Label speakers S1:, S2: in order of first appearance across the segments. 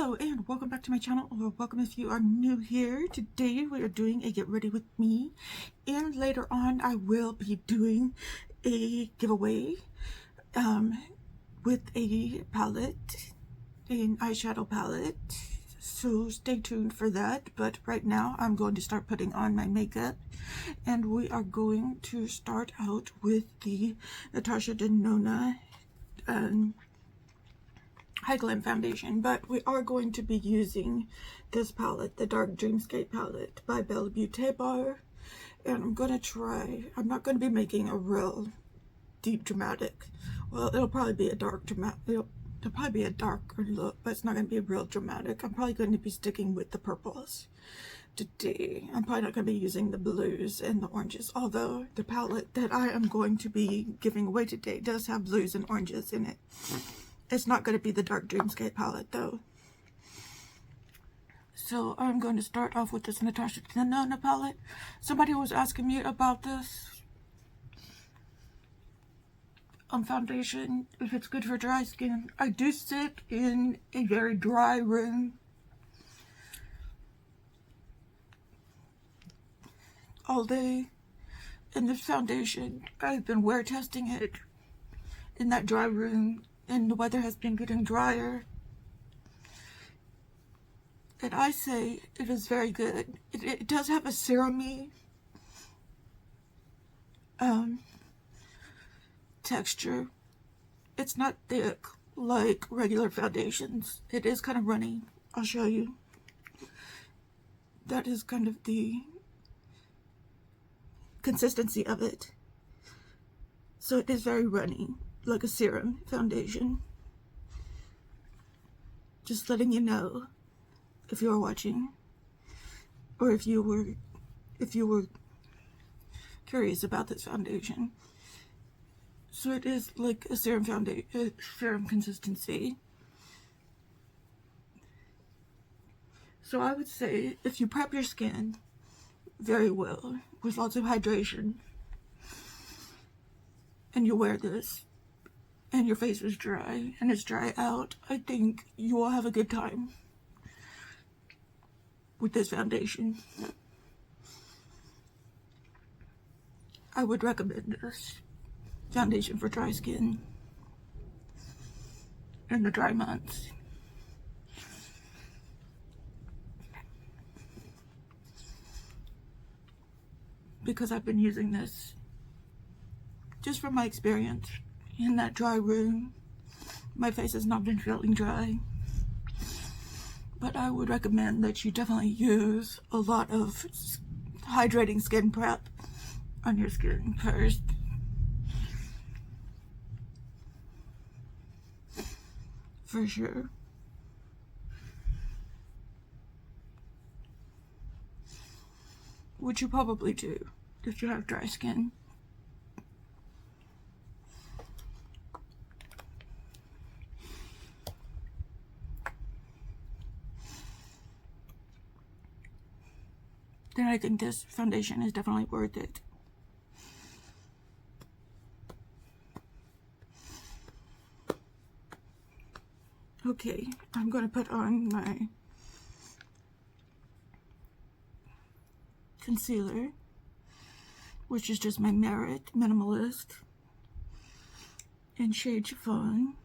S1: Hello and welcome back to my channel, or welcome if you are new here. Today we are doing a get ready with me, and later on I will be doing a giveaway with a palette, an eyeshadow palette, so stay tuned for that. But right now I'm going to start putting on my makeup, and we are going to start out with the Natasha Denona High Glam foundation, but we are going to be using this palette, the Dark Dreamscape palette by Beaute bar, and I'm not going to be making a real deep dramatic, well, it'll probably be a dark dramatic, it'll probably be a darker look, but it's not going to be real dramatic. I'm probably going to be sticking with the purples today. I'm probably not going to be using the blues and the oranges, although the palette that I am going to be giving away today does have blues and oranges in it. It's not going to be the Dark Dreamscape palette though. So I'm going to start off with this Natasha Denona palette. Somebody was asking me about this foundation, if it's good for dry skin. I do sit in a very dry room all day, and this foundation, I've been wear testing it in that dry room, and the weather has been getting drier, and I say it is very good. It does have a serum-y texture. It's not thick like regular foundations. It is kind of runny. I'll show you. That is kind of the consistency of it. So it is very runny, like a serum foundation. Just letting you know, if you are watching, or if you were curious about this foundation. So it is like a serum foundation, serum consistency. So I would say if you prep your skin very well with lots of hydration, and you wear this, and your face is dry, and it's dry out, I think you will have a good time with this foundation. I would recommend this foundation for dry skin in the dry months. Because I've been using this just from my experience in that dry room. My face has not been feeling dry, but I would recommend that you definitely use a lot of hydrating skin prep on your skin first. For sure. Which you probably do if you have dry skin. Then I think this foundation is definitely worth it. Okay, I'm going to put on my concealer, which is just my Merit Minimalist in shade Chiffon.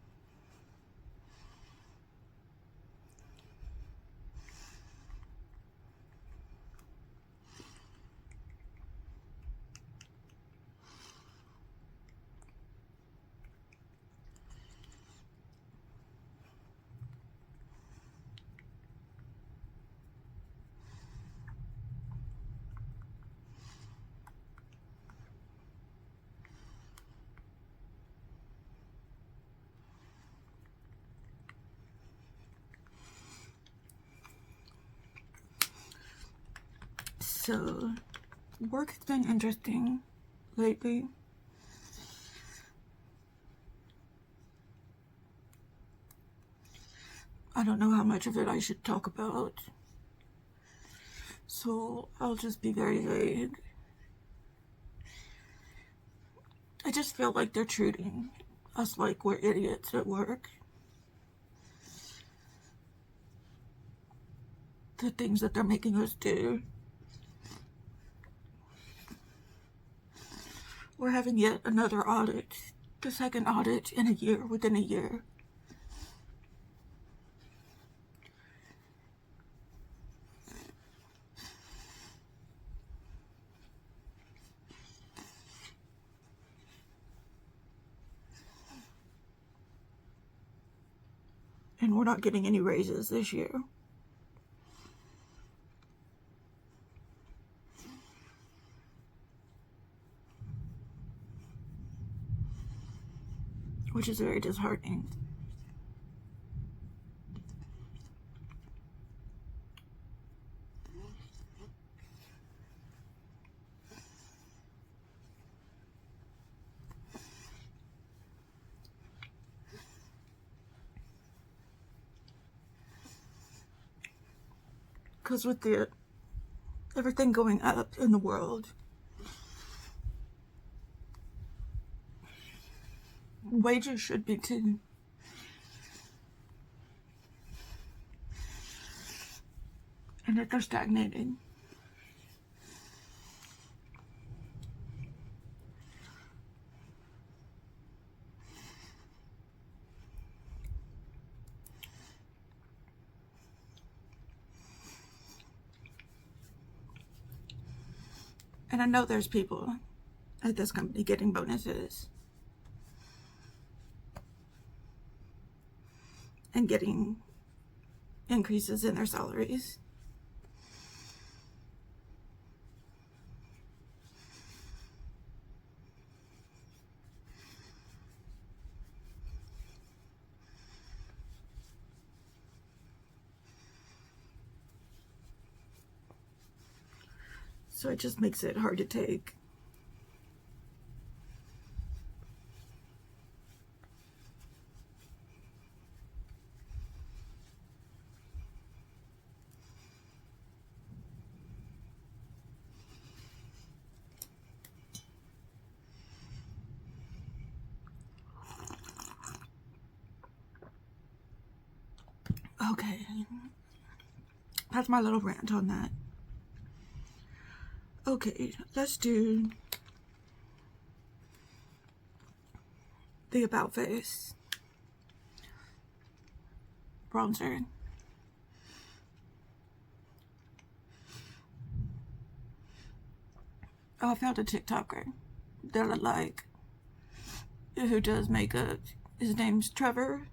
S1: So, work has been interesting lately. I don't know how much of it I should talk about, so I'll just be very vague. I just feel like they're treating us like we're idiots at work. the things that they're making us do. We're having yet another audit, the second audit in a year, within a year. And we're not getting any raises this year. Which is very disheartening. Because with everything going up in the world, wages should be too. And that they're stagnating. And I know there's people at this company getting bonuses and getting increases in their salaries. So it just makes it hard to take. Okay, that's my little rant on that. Okay, let's do the About Face bronzer. Oh, I found a TikToker that I like who does makeup. His name's Trevor.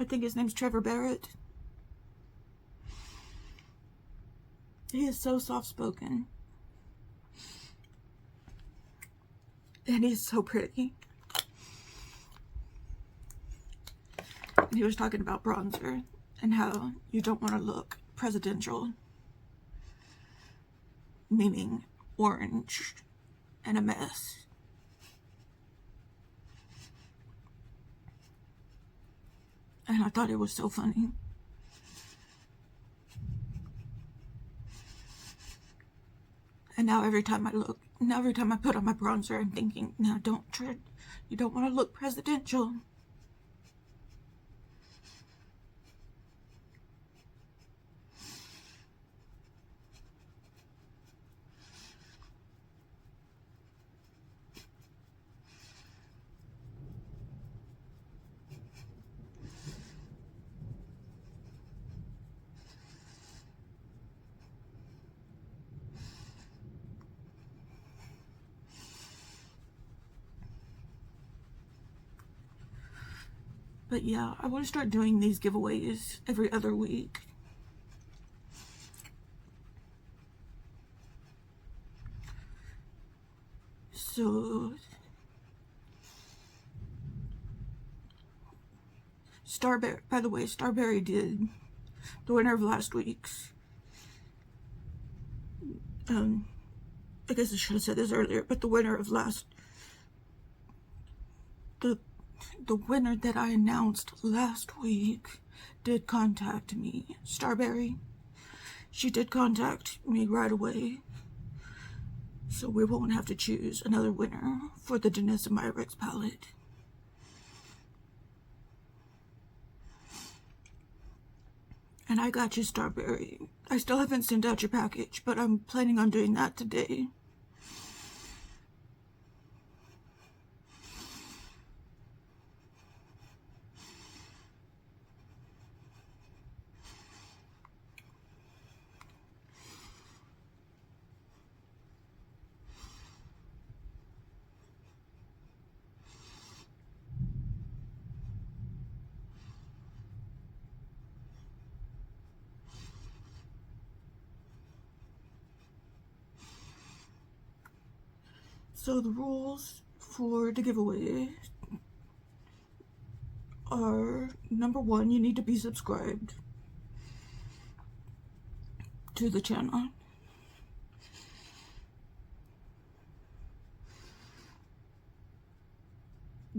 S1: I think his name's Trevor Barrett. He is so soft-spoken. And he's so pretty. And he was talking about bronzer and how you don't want to look presidential. Meaning orange and a mess. And I thought it was so funny. And now every time I put on my bronzer, I'm thinking, no, you don't want to look presidential. But yeah, I want to start doing these giveaways every other week. So, by the way, Starberry did the winner of last week's. I guess I should have said this earlier, but the winner of the winner that I announced last week did contact me. Starberry. She did contact me right away. So we won't have to choose another winner for the JENNIFERMI palette. And I got you strawberry. I still haven't sent out your package, but I'm planning on doing that today. So the rules for the giveaway are, number one, you need to be subscribed to the channel.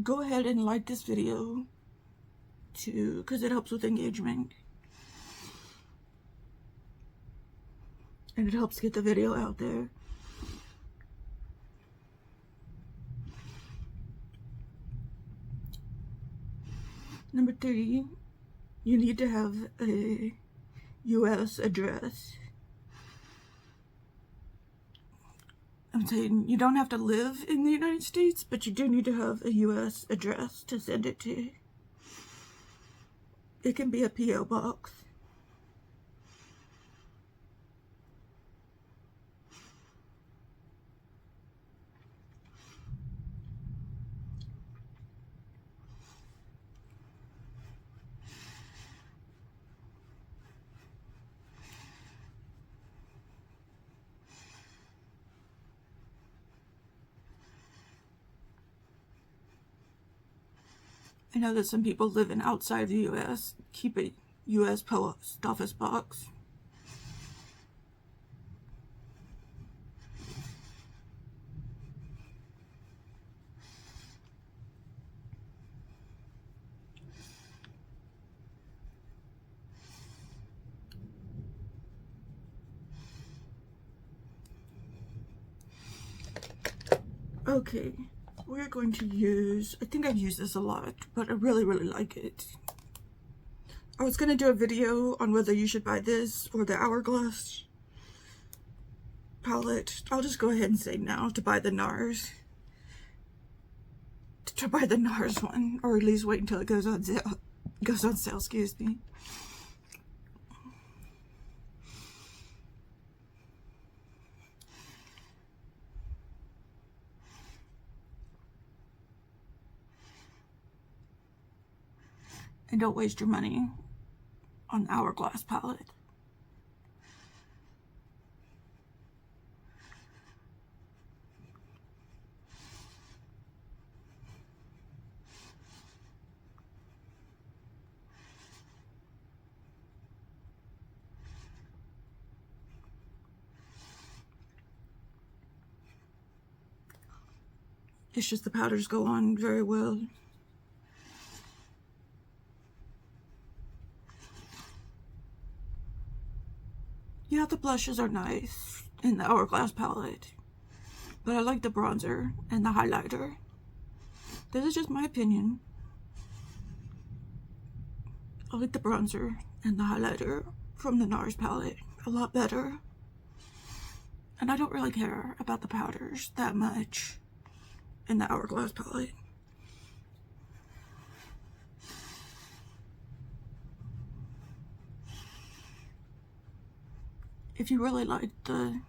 S1: Go ahead and like this video because it helps with engagement. And it helps get the video out there. Number three, you need to have a US address. I'm saying you don't have to live in the United States, but you do need to have a US address to send it to. It can be a P.O. box. I know that some people living outside the U.S. keep a U.S. post office box. Okay. We're going to use, I think I've used this a lot, but I really, really like it. I was going to do a video on whether you should buy this or the Hourglass palette. I'll just go ahead and say now to buy the NARS. To buy the NARS one, or at least wait until it goes on sale. Excuse me. And don't waste your money on the Hourglass palette. It's just the powders go on very well. Yeah, the blushes are nice in the Hourglass palette, but I like the bronzer and the highlighter. This is just my opinion. I like the bronzer and the highlighter from the NARS palette a lot better. And I don't really care about the powders that much in the Hourglass palette. If you really like the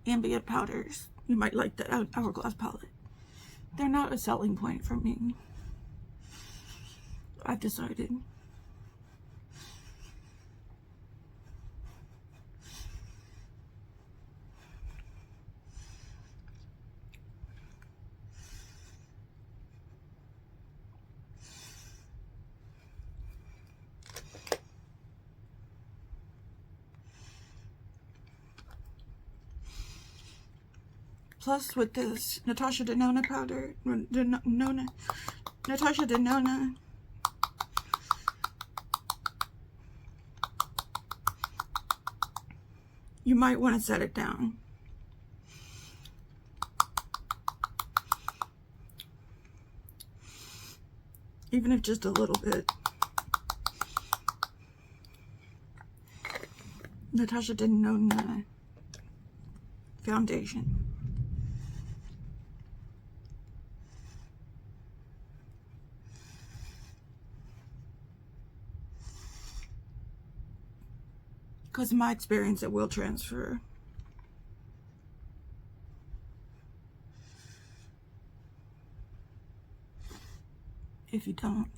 S1: ambient powders, you might like the Hourglass palette. They're not a selling point for me, I've decided. Plus, with this Natasha Denona powder, Natasha Denona, you might want to set it down. Even if just a little bit. Natasha didn't own the foundation. Because in my experience, it will transfer. If you don't.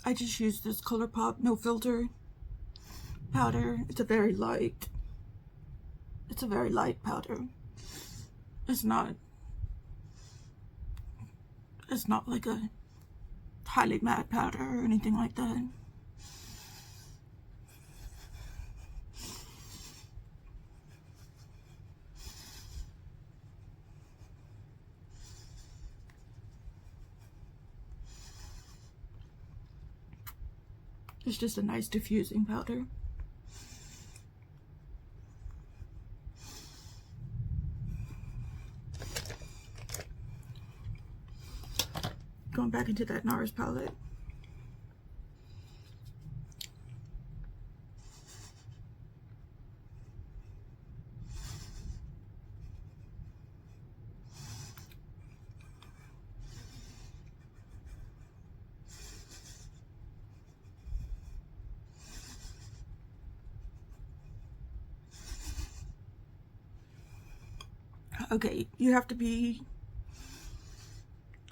S1: I just use this ColourPop No Filter powder. It's a very light powder. It's not like a highly matte powder or anything like that. It's just a nice diffusing powder. Going back into that NARS palette. Okay, you have to be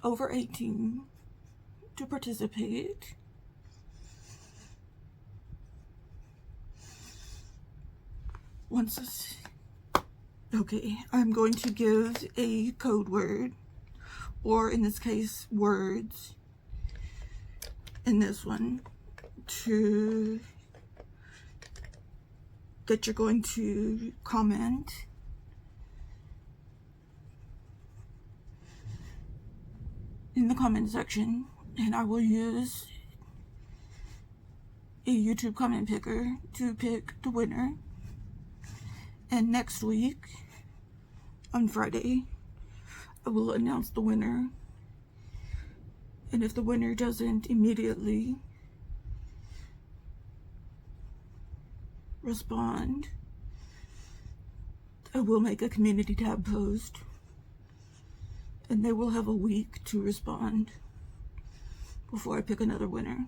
S1: over 18 to participate. Okay, I'm going to give a code word, or in this case, words, in this one, that you're going to comment. In the comment section, and I will use a YouTube comment picker to pick the winner. And next week, on Friday, I will announce the winner. And if the winner doesn't immediately respond, I will make a community tab post. And they will have a week to respond before I pick another winner.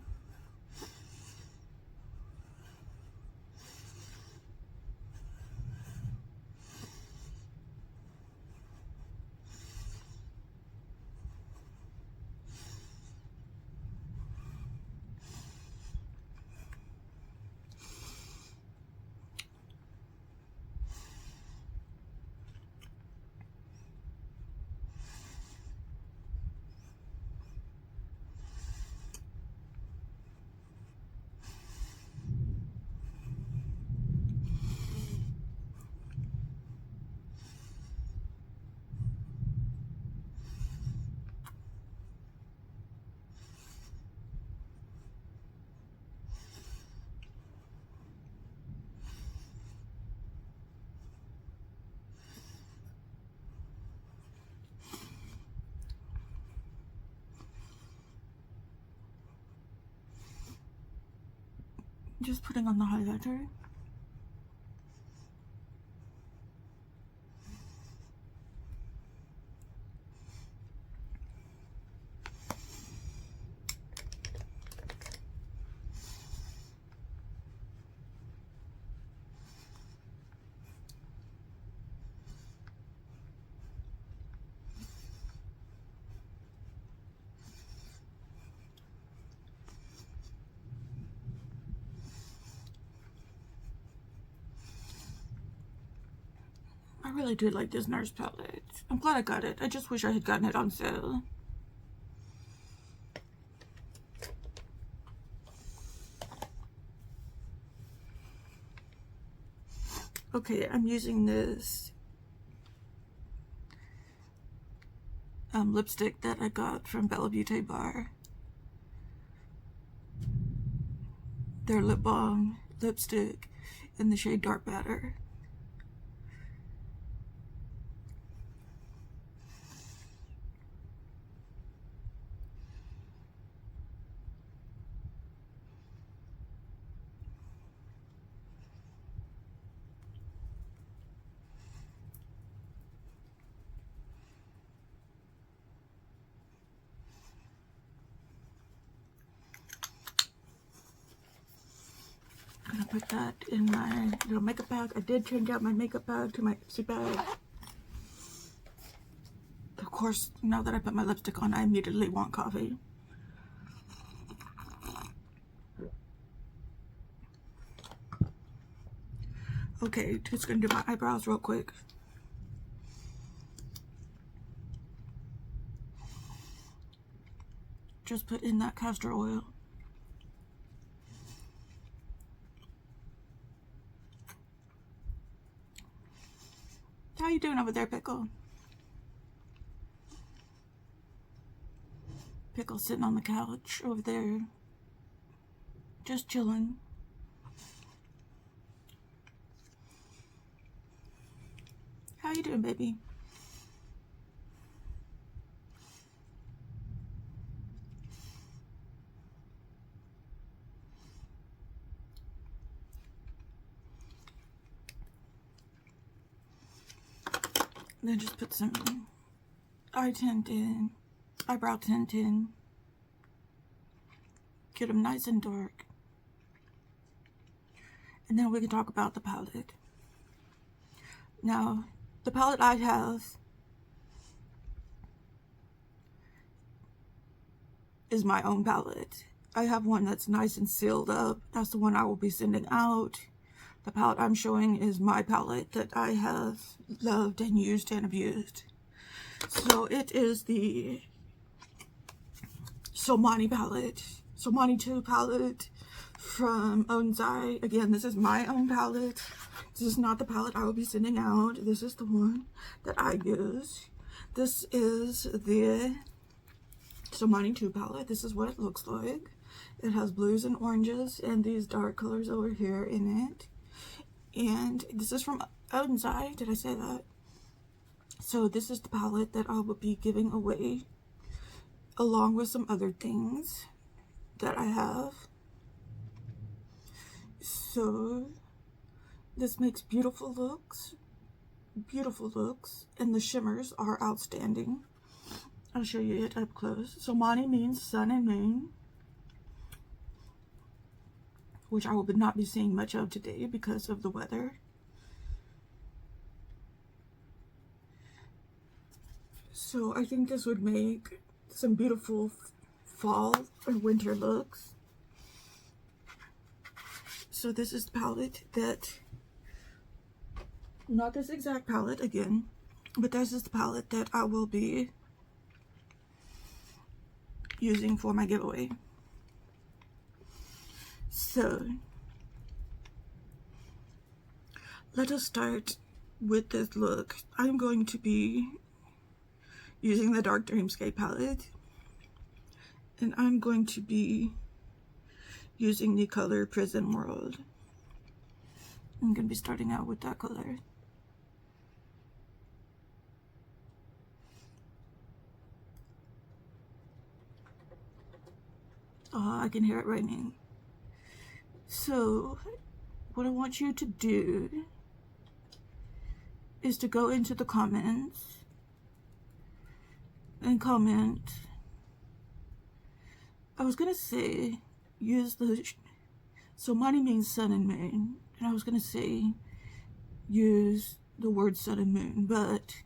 S1: Just putting on the highlighter. I really do like this NARS palette. I'm glad I got it. I just wish I had gotten it on sale. Okay, I'm using this lipstick that I got from Beaute bar. their lip balm lipstick in the shade Dark Matter. I'm gonna put that in my little makeup bag. I did change out my makeup bag to my Ipsy bag. Of course, now that I put my lipstick on, I immediately want coffee. Okay, just gonna do my eyebrows real quick. Just put in that castor oil. How you doing over there, Pickle? Pickle sitting on the couch over there, just chilling. How you doing, baby? Then just put some eye tint in, eyebrow tint in. Get them nice and dark. And then we can talk about the palette. Now, the palette I have is my own palette. I have one that's nice and sealed up. That's the one I will be sending out. The palette I'm showing is my palette that I have loved and used and abused. So it is the Somani palette. Somani 2 palette from Onsai. Again, this is my own palette. This is not the palette I will be sending out. This is the one that I use. This is the Somani 2 palette. This is what it looks like. It has blues and oranges and these dark colors over here in it. And this is from Onsai. Did I say that? So this is the palette that I will be giving away along with some other things that I have. So this makes beautiful looks, and the shimmers are outstanding. I'll show you it up close. Somani means sun and moon, which I will not be seeing much of today because of the weather. So I think this would make some beautiful fall and winter looks. So this is the palette that, not this exact palette again, but this is the palette that I will be using for my giveaway. So let us start with this look. I'm going to be using the Dark Dreamscape palette, and I'm going to be using the color Prison World. I'm going to be starting out with that color. Oh, I can hear it raining. So what I want you to do is to go into the comments and comment. I was gonna say use the Somani means sun and moon, and I was gonna say use the word sun and moon, but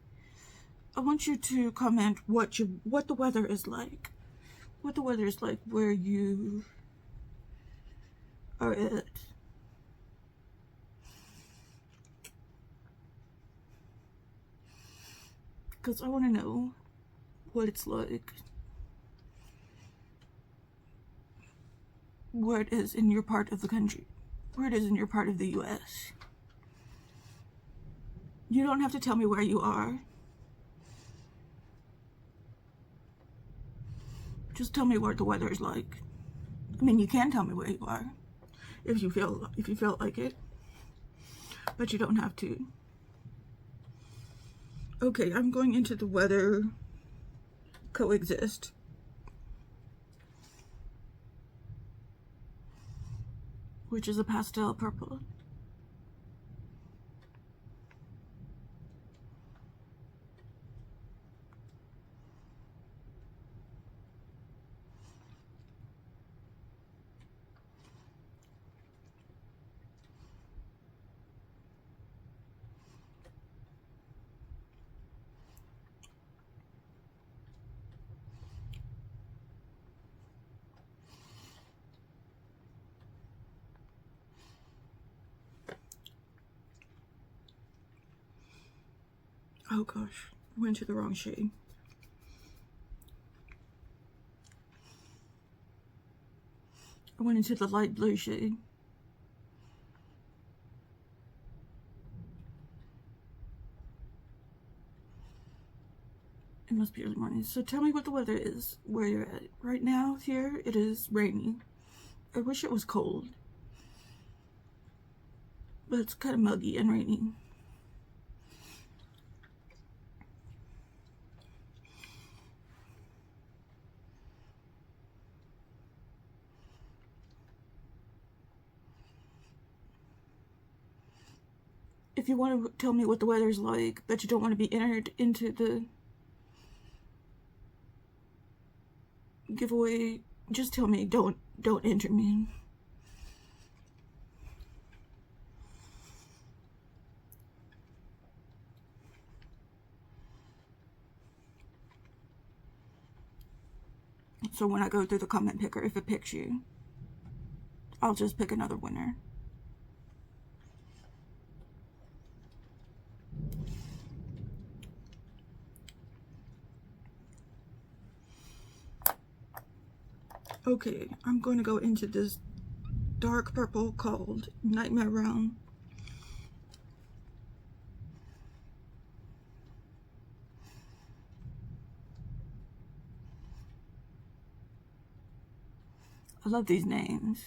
S1: I want you to comment what the weather is like. What the weather is like where you are at. Because I want to know what it's like, where it is in your part of the country, where it is in your part of the US. You don't have to tell me where you are. Just tell me what the weather is like. I mean, you can tell me where you are. if you feel like it, but you don't have to. Okay, I'm going into the Weather Coexist. Which is a pastel purple. Oh gosh, I went to the wrong shade. I went into the light blue shade. It must be early morning. So tell me what the weather is where you're at. Right now here it is rainy. I wish it was cold, but it's kind of muggy and rainy. If you want to tell me what the weather's like, but you don't want to be entered into the giveaway, just tell me. Don't enter me. So when I go through the comment picker, if it picks you, I'll just pick another winner. Okay, I'm going to go into this dark purple called Nightmare Realm. I love these names.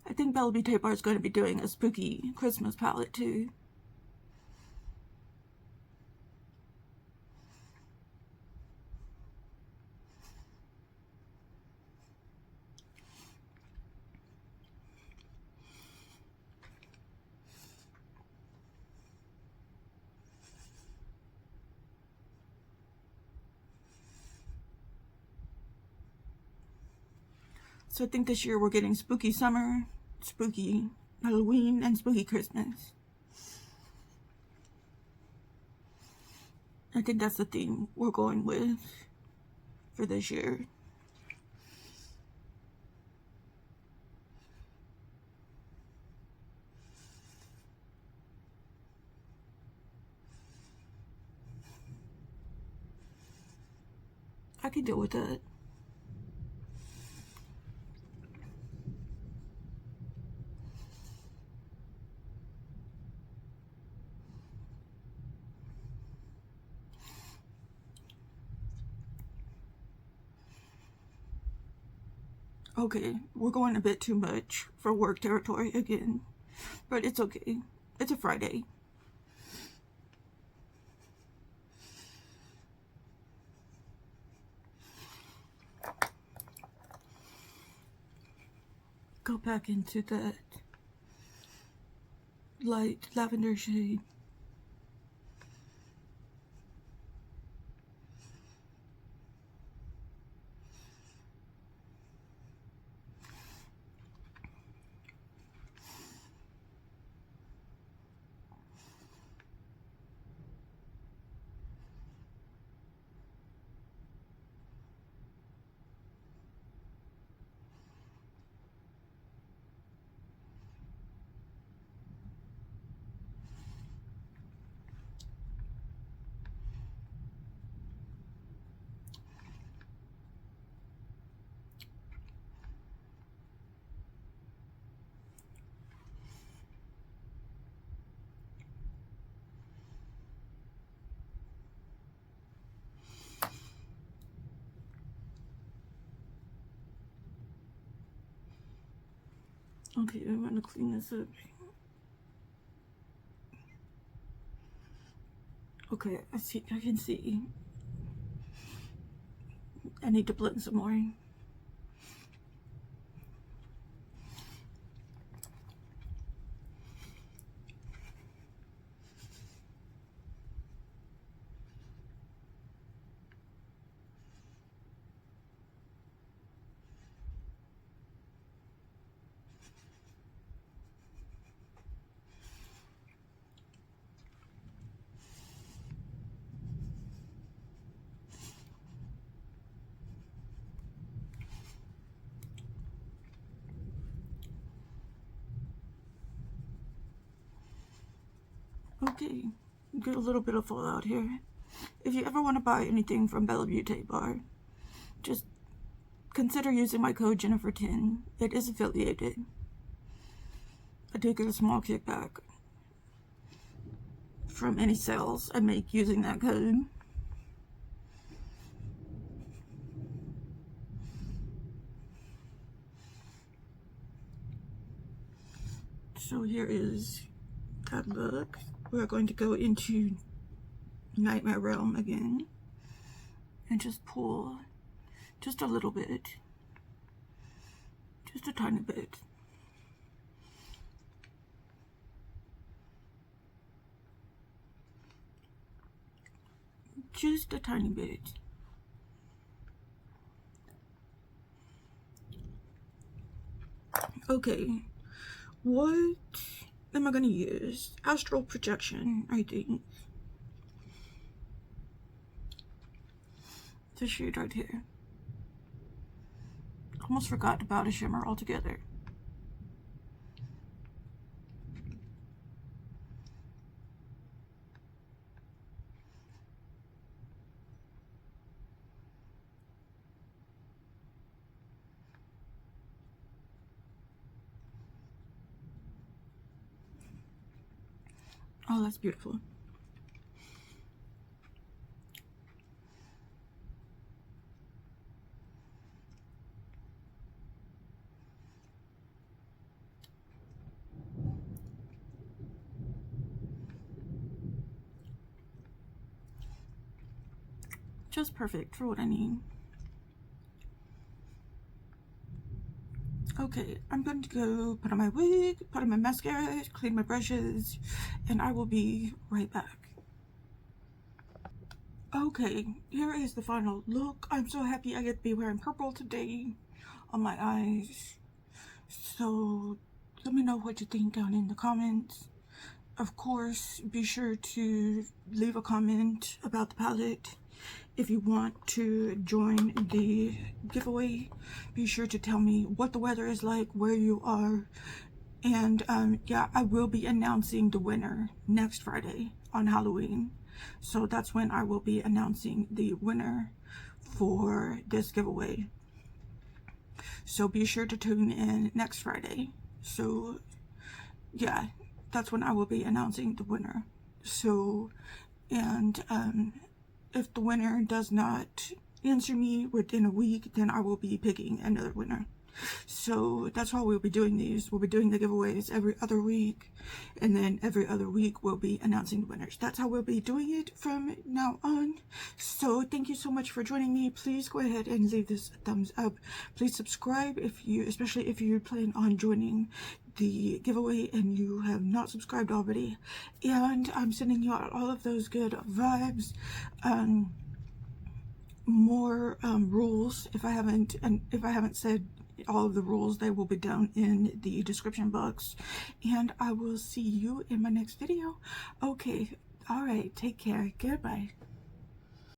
S1: I think Bella Beaute Bar is going to be doing a spooky Christmas palette too. So I think this year we're getting spooky summer, spooky Halloween, and spooky Christmas. I think that's the theme we're going with for this year. I can deal with that. Okay, we're going a bit too much for work territory again, but it's okay. It's a Friday. Go back into that light lavender shade. Okay, I'm gonna clean this up. Okay, I can see. I need to blend some more. Okay, get a little bit of fallout here. If you ever want to buy anything from Beaute Bar, just consider using my code Jennifer10. It is affiliated. I do get a small kickback from any sales I make using that code. So here is that look. We're going to go into Nightmare Realm again and just pull just a little bit, just a tiny bit. Just a tiny bit. Okay, what am I going to use? Astral Projection, I think. This shade right here. Almost forgot about a shimmer altogether. Oh, that's beautiful. Just perfect for what I need. Okay, I'm going to go put on my wig, put on my mascara, clean my brushes, and I will be right back. Okay, here is the final look. I'm so happy I get to be wearing purple today on my eyes. So let me know what you think down in the comments. Of course, be sure to leave a comment about the palette. If you want to join the giveaway, be sure to tell me what the weather is like, where you are. And yeah, I will be announcing the winner next Friday on Halloween. So that's when I will be announcing the winner for this giveaway. So be sure to tune in next Friday. So yeah, that's when I will be announcing the winner. So, and if the winner does not answer me within a week, then I will be picking another winner. So that's why we'll be doing these. We'll be doing the giveaways every other week, and then every other week we'll be announcing the winners. That's how we'll be doing it from now on. So thank you so much for joining me. Please go ahead and leave this a thumbs up. Please subscribe if you, especially if you plan on joining the giveaway and you have not subscribed already. And I'm sending you all of those good vibes. More rules. If I haven't said all of the rules, they will be down in the description box, and I will see you in my next video. Okay, all right, take care, goodbye.